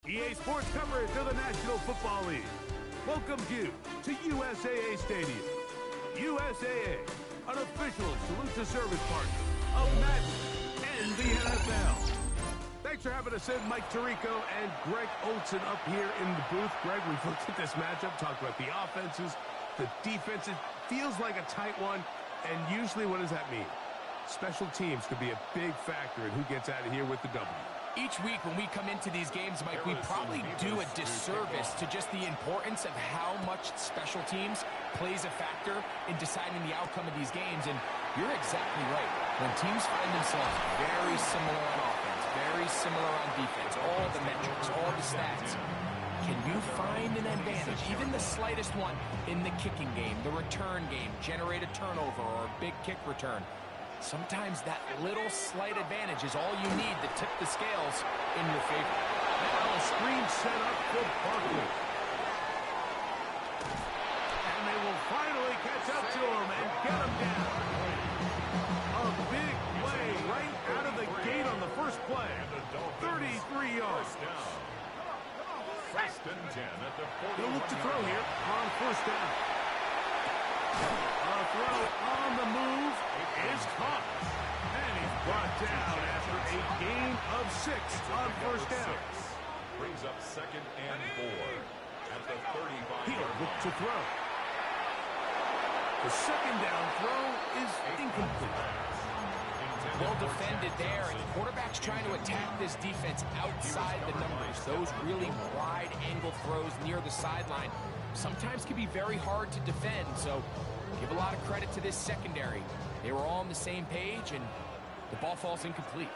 EA Sports coverage of the National Football League welcomes you to USAA Stadium. USAA, an official salute to service partner of Madden and the NFL. Thanks for having us in, Mike Tirico and Greg Olson up here in the booth. Greg, we've looked at this matchup, talked about the offenses, the defenses. Feels like a tight one, and usually what does that mean? Special teams could be a big factor in who gets out of here with the W. Each week when we come into these games, Mike, we probably do a disservice to just the importance of how much special teams plays a factor in deciding the outcome of these games. And you're exactly right. When teams find themselves very similar on offense, very similar on defense, all the metrics, all the stats, can you find an advantage, even the slightest one, in the kicking game, the return game, generate a turnover or a big kick return? Sometimes that little slight advantage is all you need to tip the scales in your favor. Now a screen set up for Barkley. And they will finally catch up to him and get him down. A big play right out of the gate on the first play. 33 yards. First and 10 at the 41. He'll look to throw here on first down. A throw on the move is caught. And he's brought down after a gain of 6 on first down. Brings up 2nd and 4 at the 35. He'll look to throw. The second down throw is incomplete. Well defended there, and the quarterback's trying to attack this defense outside the numbers. Those really wide angle throws near the sideline sometimes can be very hard to defend, so give a lot of credit to this secondary. They were all on the same page, and the ball falls incomplete.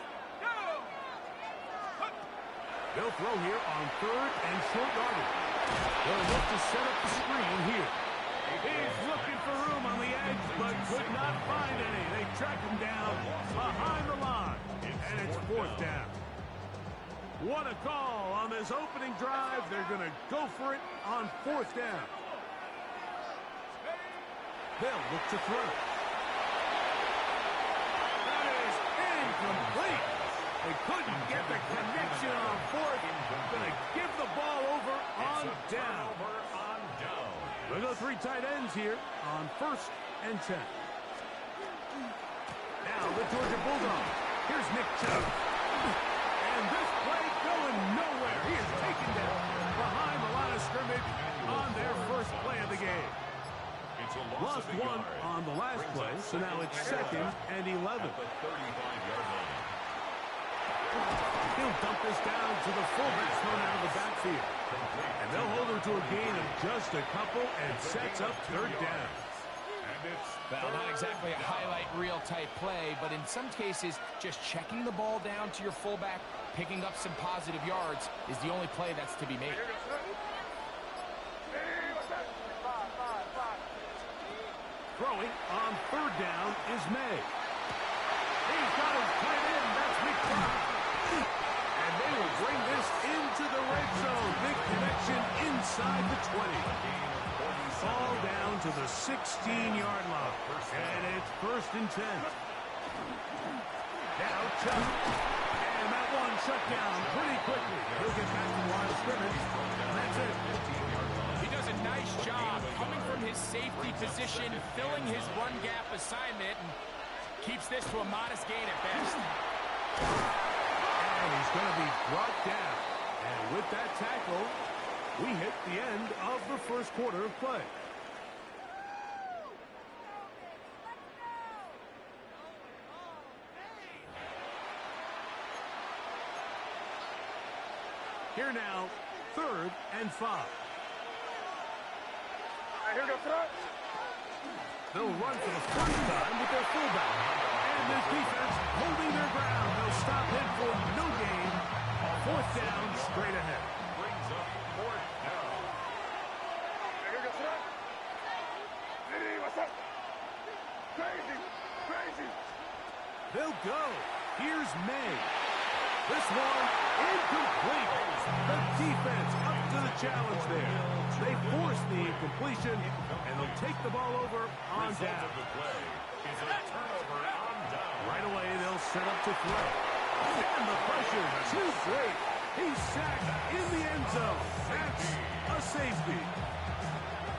They'll throw here on 3rd and short yardage. They'll look to set up the screen here. He's looking for room on the edge, but could not find any. They track him down behind the line, and it's 4th down. What a call on this opening drive. They're going to go for it on 4th down. They'll look to throw. That is incomplete. They couldn't get the connection on 4th. Going to give the ball over on down. We'll go 3 tight ends here on 1st and 10. Now the Georgia Bulldogs. Here's Nick Chubb. And this play going nowhere. He is taken down behind the line of scrimmage on their first play of the game. Lost 1 on the last play, so now it's 2nd and 11. He'll dump this down to the fullback thrown out of the backfield. And they'll hold him to a gain of just a couple and sets up 3rd down. Well, not exactly a highlight reel type play, but in some cases, just checking the ball down to your fullback, picking up some positive yards is the only play that's to be made. Throwing on 3rd down is May. He's got his tight end. That's McBride. And they will bring this into the red zone. Big connection inside the 20. Ball down to the 16-yard line. And it's 1st and 10. Now Chubb. And that one shut down pretty quickly. He'll get back to the line of scrimmage. And that's it. He does a nice job coming from his safety position, filling his run gap assignment, and keeps this to a modest gain at best. And he's going to be brought down. And with that tackle, we hit the end of the first quarter of play. Here now, 3rd and 5. They'll run for the first time with their fullback. And this defense holding their ground. They'll stop him for no gain. 4th down, straight ahead. Brings up 4th down. They'll go. Here's May. This one incomplete. The defense up to the challenge there. They force the incompletion, and they'll take the ball over on down. Right away, they'll set up to throw. And the pressure too great. He's sacked in the end zone. That's a safety.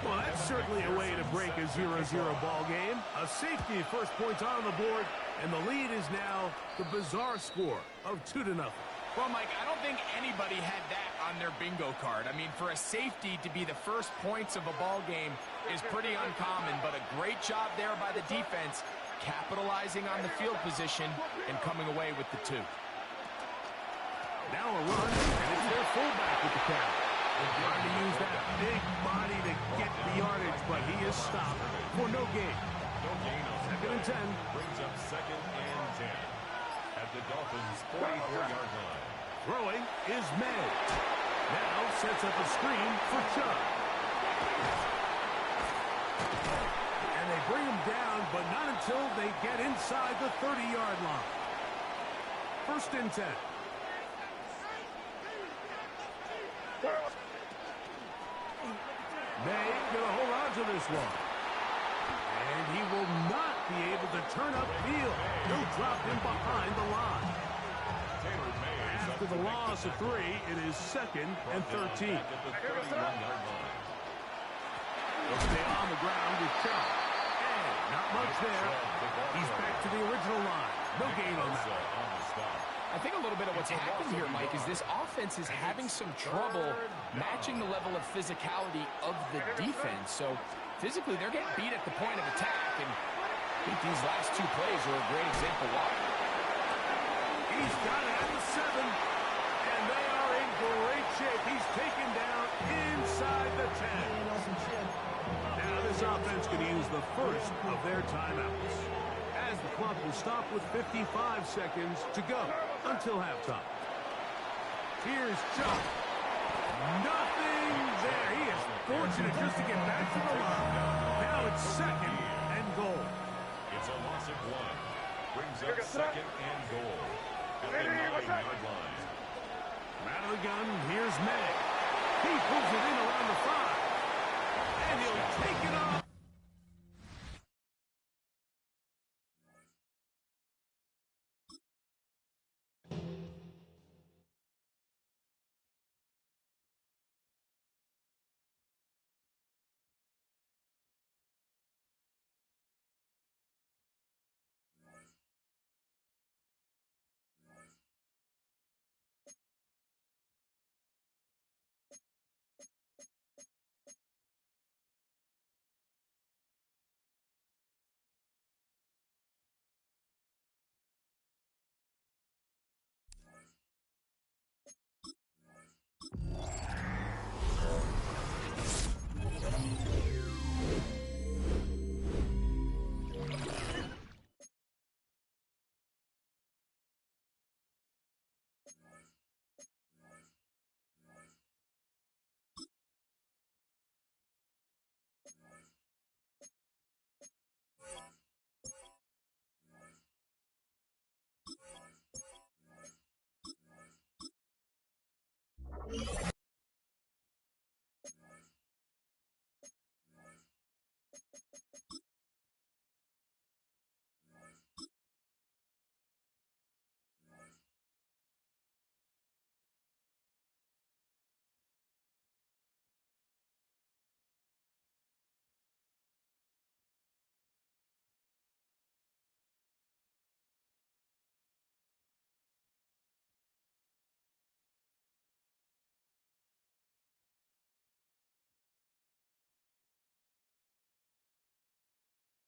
Well, that's certainly a way to break a 0-0 ball game. A safety, first points on the board, and the lead is now the bizarre score of 2-0. Well, Mike, I don't think anybody had that on their bingo card. I mean, for a safety to be the first points of a ball game is pretty uncommon, but a great job there by the defense, capitalizing on the field position and coming away with the 2. Now a run, and it's their fullback with the catch. They're trying to use that big body to get the yardage, but he is stopped for no gain. Second and 10. Brings up second and 10 at the Dolphins' 44-yard line. Throwing is May. Now sets up a screen for Chubb. And they bring him down, but not until they get inside the 30-yard line. First and 10. May gonna hold on to this one. And he will not be able to turn upfield. He'll drop him behind the line. After the loss of 3, it is second and 13. They'll stay on the ground with Chubb. And not much there. He's back to the original line. No gain on that. I think a little bit of what's happened here, Mike, is this offense is having some trouble matching the level of physicality of the defense. So physically, they're getting beat at the point of attack, and I think these last 2 plays are a great example why. He's got it at the 7, and they are in great shape. He's taken down inside the 10. Now this offense can use the first of their timeouts, as the clock will stop with 55 seconds to go until halftime. Here's Chubb. Nothing there. He is fortunate just to get back to the line. Now it's second and goal. It's a loss of 1. Brings up second and goal at the 9-yard line. From out of the gun, here's May. He pulls it in around the 5. And he'll take it off.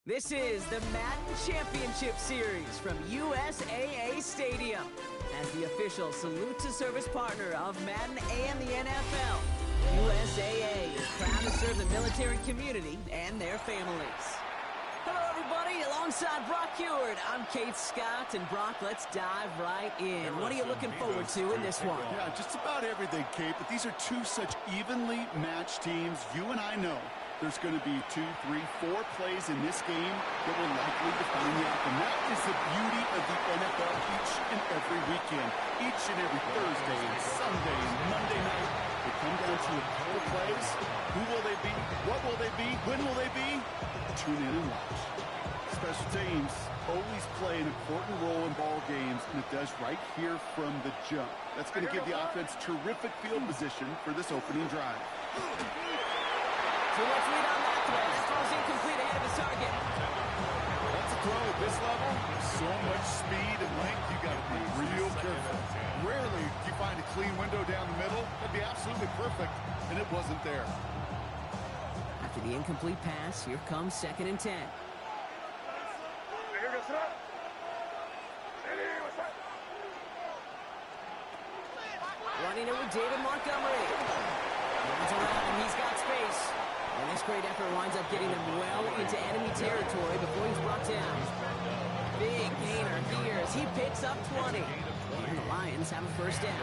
This is the Madden Championship Series from USAA Stadium. As the official salute to service partner of Madden and the NFL, USAA is proud to serve the military community and their families. Hello, everybody. Alongside Brock Heward, I'm Kate Scott. And Brock, let's dive right in. What are you looking forward to in this one? Yeah, just about everything, Kate. But these are 2 such evenly matched teams. You and I know there's going to be 2, 3, 4 plays in this game that will likely define the outcome. That is the beauty of the NFL each and every weekend. Each and every Thursday and Sunday and Monday night, they come down to a couple plays. Who will they be? What will they be? When will they be? Tune in and watch. Special teams, always play an important role in ball games, and it does right here from the jump. That's going to give the offense terrific field position for this opening drive. So let's read on that throw. That throw's incomplete ahead of his target. That's a throw at this level. So much speed and length, you got to be real careful. Rarely do you find a clean window down the middle. That'd be absolutely perfect, and it wasn't there. After the incomplete pass, here comes 2nd and 10. Running it with David Montgomery. Runs around and he's got space. And this great effort winds up getting him well into enemy territory before he's brought down. Big gainer here as he picks up 20. And the Lions have a first down.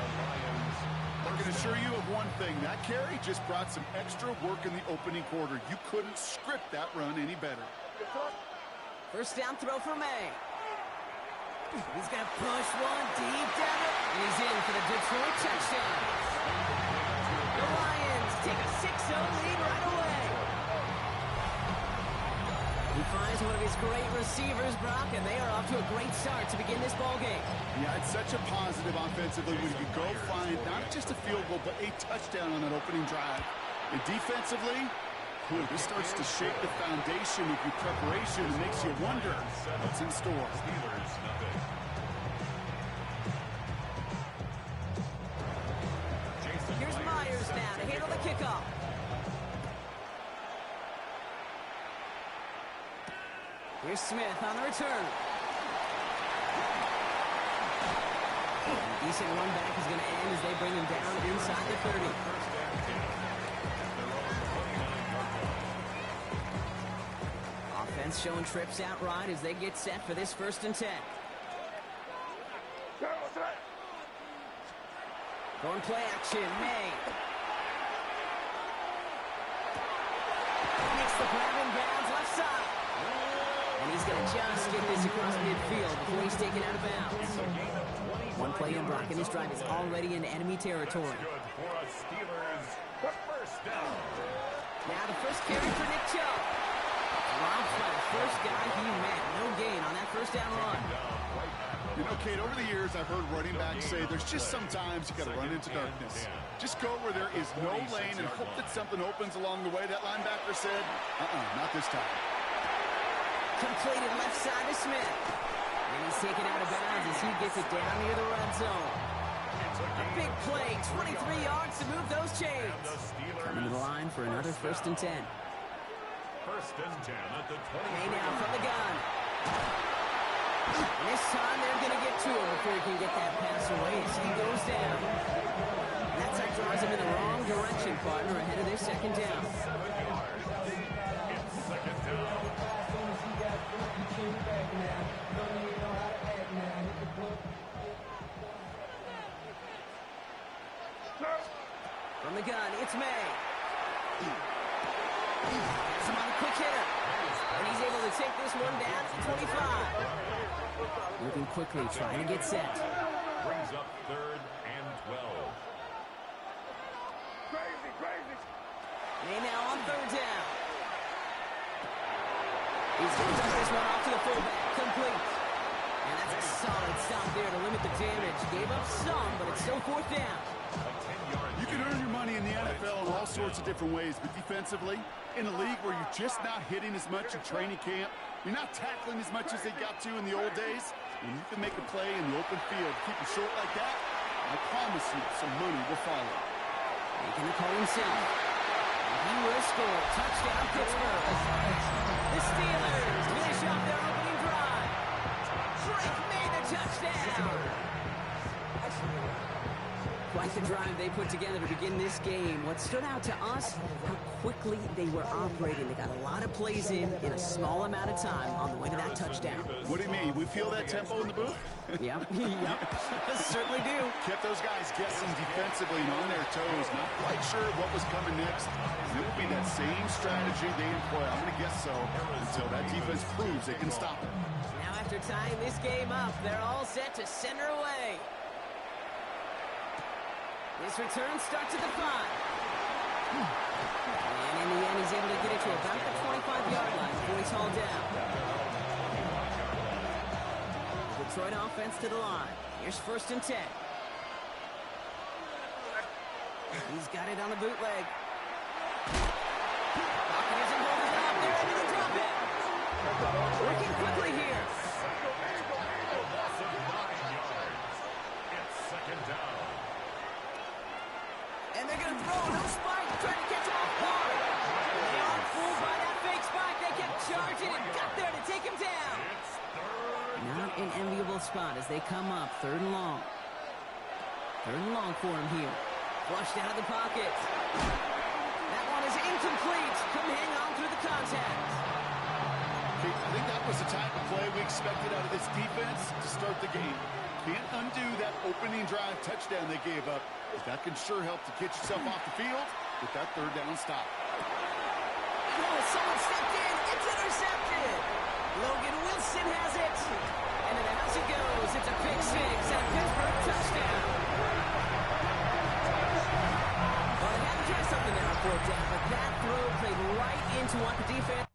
I can assure you of one thing. That carry just brought some extra work in the opening quarter. You couldn't script that run any better. First down throw for May. He's going to push one deep down it. And he's in for the Detroit touchdown. The Lions take a 6-0 lead right away. He finds one of his great receivers, Brock, and they are off to a great start to begin this ball game. Yeah, it's such a positive offensively when you go find not just a field goal, but a touchdown on that opening drive. And defensively, this starts to shape the foundation of your preparation and makes you wonder what's in store. Here's Myers now to handle the kickoff. Here's Smith on the return. A decent run back is going to end as they bring him down inside the 30. Offense showing trips outright as they get set for this 1st and 10. Going play action, May. Makes the grab in bounds left side. And he's going to just get this across midfield before he's taken out of bounds. One play in, Brock, and this drive is already in enemy territory. Now the first carry for Nick Chubb. Robbed by the first guy he met. No gain on that first down run. You know, Kate, over the years, I've heard running backs say there's just sometimes you got to run into darkness. Just go where there is no lane and hope that something opens along the way. That linebacker said, not this time. Completed left side to Smith. And he's taken out of bounds as he gets it down near the red zone. A big play, 23 yards to move those chains. Coming to the line for another 1st and 10. 1st and 10 at the 20. Hey now from the gun. And this time they're going to get to him before he can get that pass away as he goes down. And that's what draws him in the wrong direction, partner, ahead of their 2nd down. It's 2nd down. From the gun, it's May. Has him on a quick hitter. And he's able to take this one down to 25. Moving quickly, trying to get set. Brings up 3rd and 12. May now on 3rd down. He's going to dust this one off to the fullback. Complete. And that's a solid stop there to limit the damage. Gave up some, but it's still 4th down. You can earn your money in the NFL in all sorts of different ways, but defensively, in a league where you're just not hitting as much in training camp, you're not tackling as much as they got to in the old days, when you can make a play in the open field, keep it short like that, I promise you some money will follow. Making the call himself. And he will score. Touchdown, Pittsburgh. The Steelers finish off their opening drive. Drake made the touchdown. Quite the drive they put together to begin this game. What stood out to us, how quickly they were operating. They got a lot of plays in a small amount of time on the way to that touchdown. What do you mean? We feel that tempo in the booth? Yep. Certainly do. Kept those guys guessing defensively and on their toes. Not quite sure what was coming next. And it will be that same strategy they employ. I'm going to guess so until that defense proves they can stop it. Now after tying this game up, they're all set to send her away. This return starts at the 5. And in the end, he's able to get it to about the 25-yard line before he's hauled down. Detroit offense to the line. Here's 1st and 10. He's got it on the bootleg. Pocket isn't holding up. They're able to drop it. Working quickly here. A loss of 9 yards. It's 2nd down. And they're going to throw no spike, trying to catch him off guard. They aren't fooled by that fake spike. They kept charging and got there to take him down. It's 3rd. Not an enviable spot as they come up 3rd and long. 3rd and long for him here. Flushed out of the pocket. That one is incomplete. Couldn't hang on through the contact. I think that was the type of play we expected out of this defense to start the game. Can't undo that opening drive touchdown they gave up, but that can sure help to get yourself off the field with that 3rd down stop. Oh, someone stepped in. It's intercepted. Logan Wilson has it. And in the house it goes. It's a pick 6 and a Pittsburgh touchdown. Well, they had to try something there on 4th down, but that throw played right into what the defense...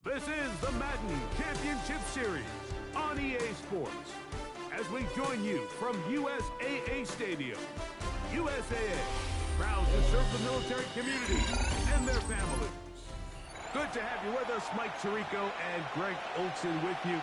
This is the Madden Championship Series on EA Sports. As we join you from USAA Stadium, USAA, proud to serve the military community and their families. Good to have you with us, Mike Tirico and Greg Olson with you.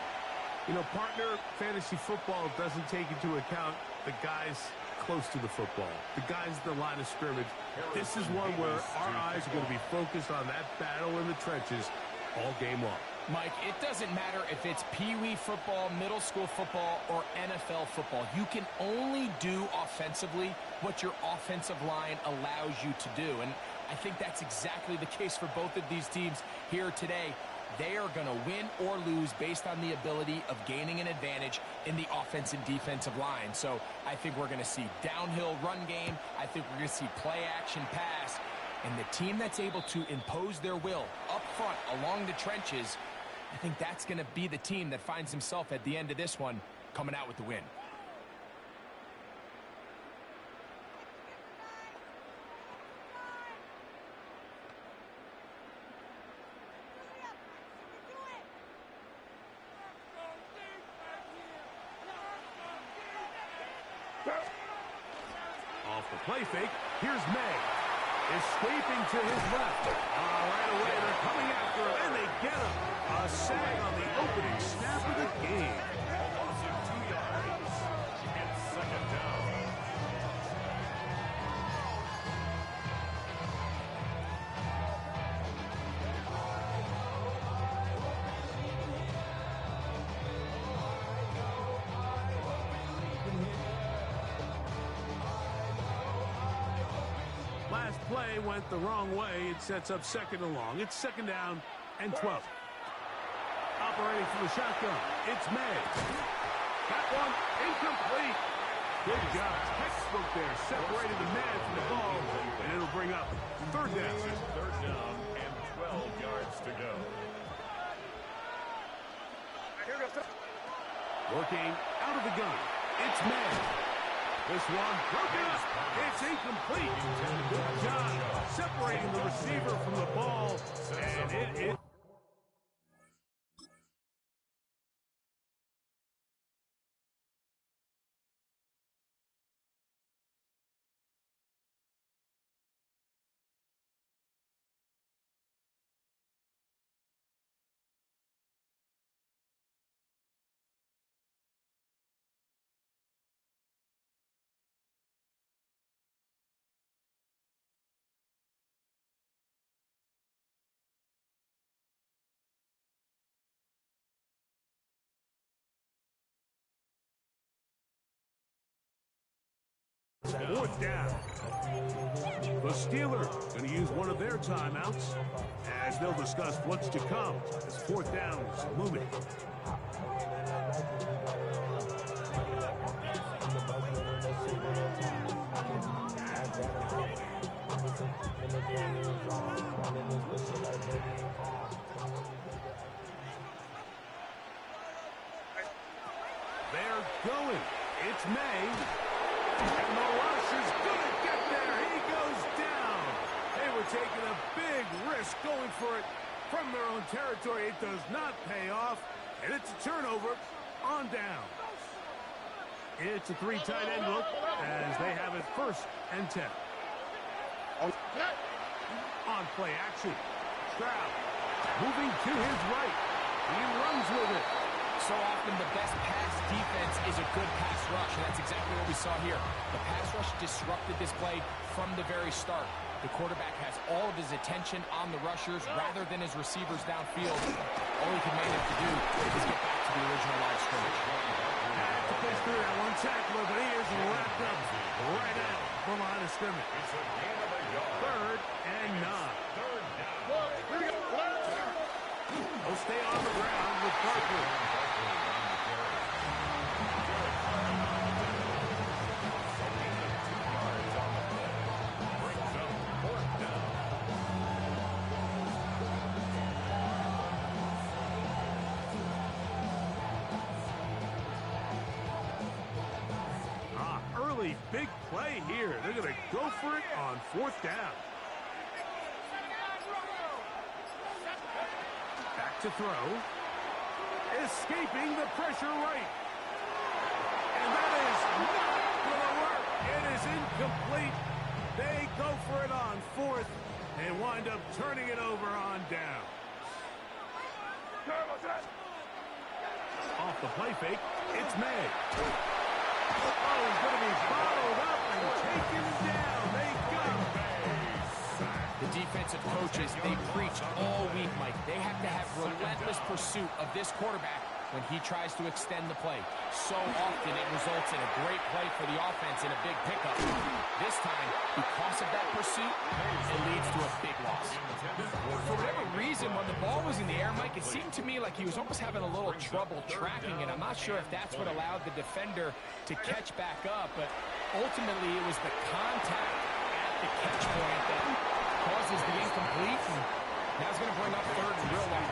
You know, partner, fantasy football doesn't take into account the guys close to the football, the guys at the line of scrimmage. This is one where our eyes are going to be focused on that battle in the trenches all game long. Mike, it doesn't matter if it's Pee-wee football, middle school football, or NFL football. You can only do offensively what your offensive line allows you to do. And I think that's exactly the case for both of these teams here today. They are going to win or lose based on the ability of gaining an advantage in the offense and defensive line. So I think we're going to see downhill run game. I think we're going to see play action pass. And the team that's able to impose their will up front along the trenches, I think that's going to be the team that finds himself at the end of this one coming out with the win. Off the play fake, here's May. Escaping to his left. Right away, they're coming after him, and they get him. A sag on the opening snap of the game. Loss of 2 yards. And second down. Last play went the wrong way. It sets up second and long. It's second down and 12. Operating from the shotgun, it's May. That one incomplete. Good job. Textbook there. Separated the man from the ball, and it'll bring up third down. Third down and 12 yards to go. Working out of the gun, it's May. This one broken up. It's incomplete. Good job separating the receiver from the ball, and it fourth down. The Steelers going to use one of their timeouts as they'll discuss what's to come as fourth down is looming. They're going. It's May. And the rush is going to get there. He goes down. They were taking a big risk going for it from their own territory. It does not pay off, and it's a turnover on down. It's a three tight end look as they have it first and 10. On play action. Stroud moving to his right. He runs with it. So often the best pass defense is a good pass rush, and that's exactly what we saw here. The pass rush disrupted this play from the very start. The quarterback has all of his attention on the rushers rather than his receivers downfield. All he can manage to do is get back to the original line of scrimmage. Had to push through that one tackler, but he is wrapped up right at the line of scrimmage. Third and 9. They'll stay on the ground with Barkley. Early big play here. They're going to go for it on fourth down. Back to throw. Escaping the pressure right. And that is not going to work. It is incomplete. They go for it on fourth and wind up turning it over on down. Off The play fake. It's May. Oh, he's going to be followed up and taken down. They got him. The defensive coaches, they preach all week, Mike. They have to have relentless pursuit of this quarterback when he tries to extend the play. So often it results in a great play for the offense and a big pickup. This time, because of that pursuit, it leads to a big loss. For whatever reason, when the ball was in the air, Mike, it seemed to me like he was almost having a little trouble tracking it. I'm not sure if that's what allowed the defender to catch back up, but ultimately it was the contact at the catch point that causes the incomplete, and now it's going to bring up third and real long.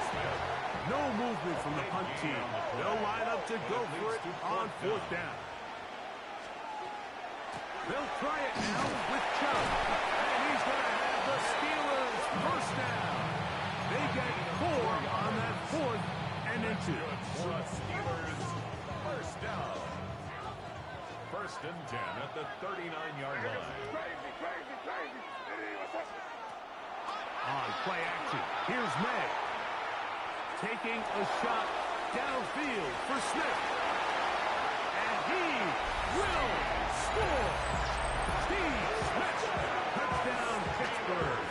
No movement from the punt team. They'll line up to go for it on fourth down. They'll try it now with Chubb. And he's going to have the Steelers first down. They get 4 on that 4th and inches. Steelers first down. 1st and 10 at the 39-yard line. On play action, here's May. Taking a shot downfield for Smith. And he will score. Steve Smith, touchdown Pittsburgh.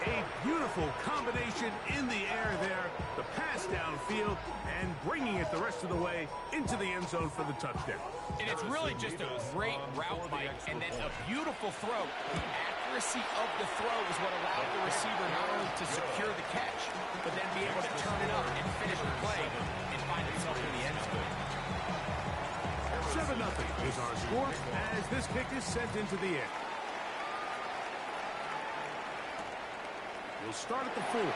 A beautiful combination in the air there. The pass downfield and bringing it the rest of the way into the end zone for the touchdown. And it's really just a great route, Mike, and then a beautiful throw. The accuracy of the throw is what allowed the receiver not only to secure the catch, but then be able to turn it up and finish the play and find himself in the end zone. 7-0 is our score as this kick is sent into the air. We'll start at the 4. And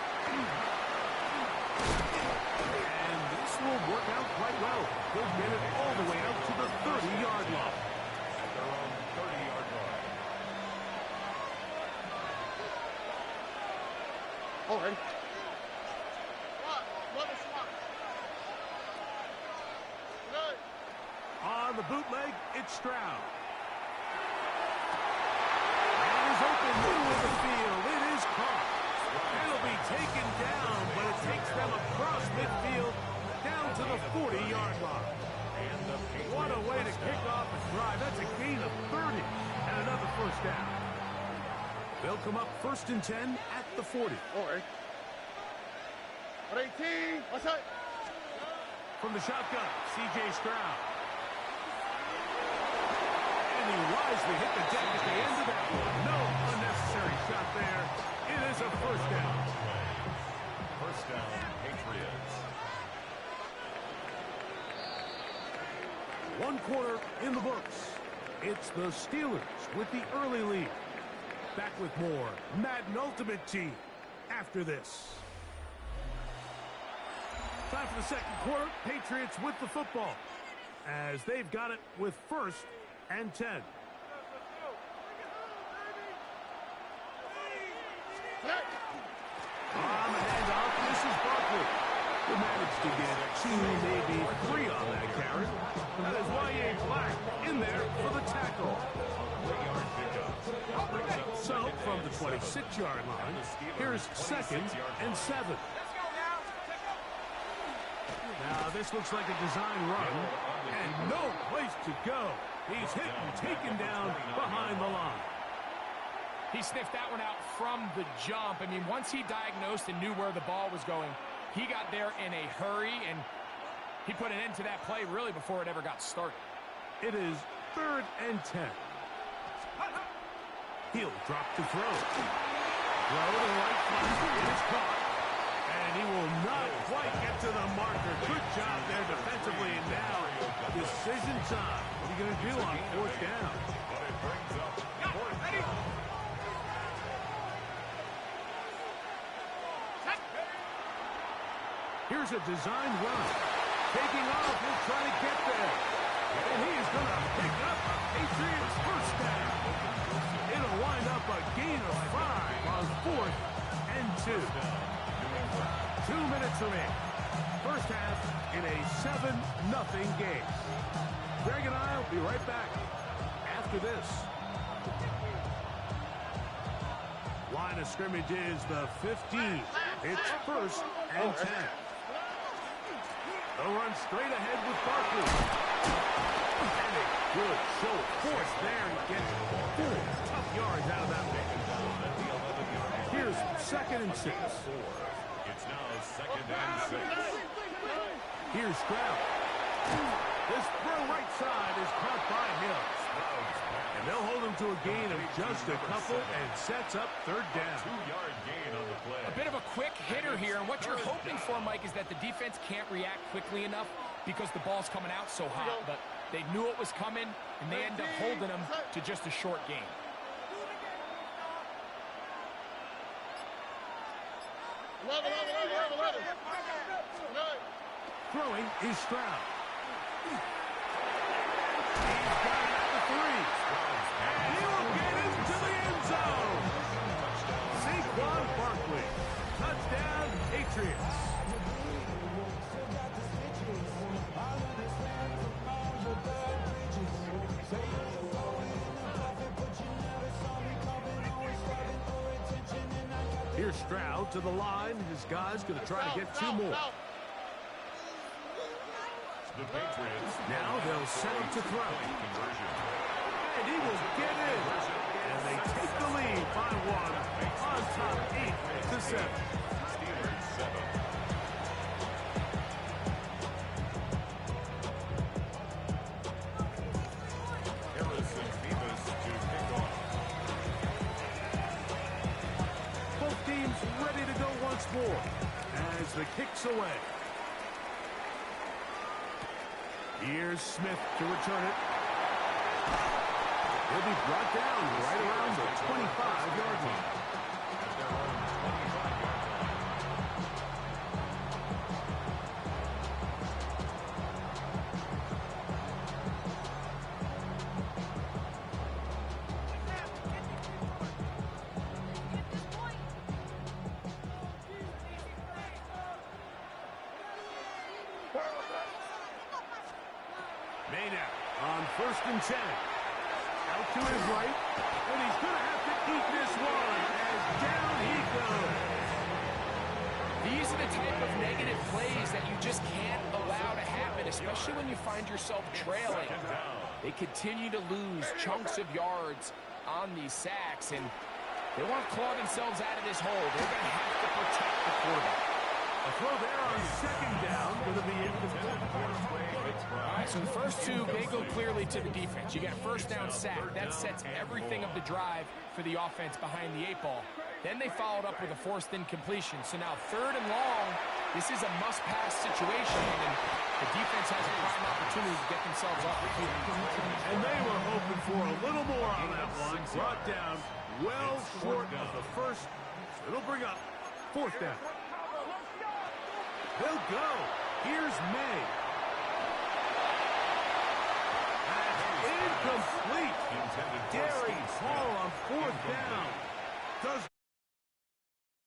this will work out quite well. He'll get it all the way out to the 30-yard line. At their own 30-yard line. Oh, ready? On the bootleg, it's Stroud. And he's open middle of the field. It is caught. It'll be taken down, but it takes them across midfield down to the 40-yard line. What a way to kick off a drive. That's a gain of 30 and another first down. They'll come up 1st and 10 at the 40. Oh, ready? 18. What's up? From the shotgun, C.J. Stroud. And he wisely hit the deck at the end of that one. No unnecessary shot there. It is a first down. First down, Patriots. 1 quarter in the books. It's the Steelers with the early lead. Back with more Madden Ultimate Team after this. Time for the 2nd quarter. Patriots with the football as they've got it with 1st and 10. On the handoff, this is Barkley. He managed to get 2, maybe 3 on that carry. That is Y.A. Black in there for the tackle. So, from the 26-yard line, here's 2nd and 7. Now, this looks like a design run, and no place to go. He's hit and taken down behind the line. He sniffed that one out from the jump. I mean, once he diagnosed and knew where the ball was going, he got there in a hurry, and he put an end to that play really before it ever got started. It is 3rd and 10. He'll drop to throw. Throw to the right flank. It is caught. And he will not quite get to the marker. Good job there defensively. And now, decision time. What are you going to do on 4th down? But it brings up 4th down. Here's a designed run. Taking off, he'll try to get there. And he's going to pick up a Patriots first down. It'll wind up a gain of 5 on 4th and 2. 2 minutes remaining. First half in a 7-0 game. Greg and I will be right back after this. Line of scrimmage is the 15. It's 1st and 10. They'll run straight ahead with Barkley. And a good show of force there. He gets 4 tough yards out of that one. Here's 2nd and 6. It's now 2nd and 6. Here's Stroud. This throw right side is caught by Hill. And they'll hold him to a gain of just a couple and sets up 3rd down. 2-yard gain on the play. A bit of a quick hitter here, and what you're hoping for, Mike, is that the defense can't react quickly enough because the ball's coming out so hot. But they knew it was coming, and they end up holding them to just a short gain. Throwing is Stroud. He's got it at the 3. And he will get into the end zone. Saquon Barkley. Touchdown, Patriots. Here's Stroud to the line. His guy's going to try to get 2 more. The Patriots Now they'll set up to throw. And he will get in. And they take the lead by 1 on top 8-7. Steelers 7. Harrison Beavis to kick off. Both teams ready to go once more as the kick's away. Here's Smith to return it. He'll be brought down right around the 25-yard line. Maynard on 1st and 10. Out to his right, and he's going to have to eat this one as down he goes. These are the type of negative plays that you just can't allow to happen, especially when you find yourself trailing. They continue to lose chunks of yards on these sacks, and they want to claw themselves out of this hole. They're going to have to protect the quarterback. A throw there on 2nd down, going to be incomplete. All right, so the first 2, they go clearly to the defense. You get a 1st down sack. That sets everything of the drive for the offense behind the 8 ball. Then they followed up with a forced incompletion. So now 3rd and long, this is a must-pass situation, and the defense has a prime opportunity to get themselves off the field. And they were hoping for a little more on that one. Brought down well short of the 1st. So it'll bring up 4th down. They'll go. Here's May. That's incomplete. Gary Hall on 4th down. Does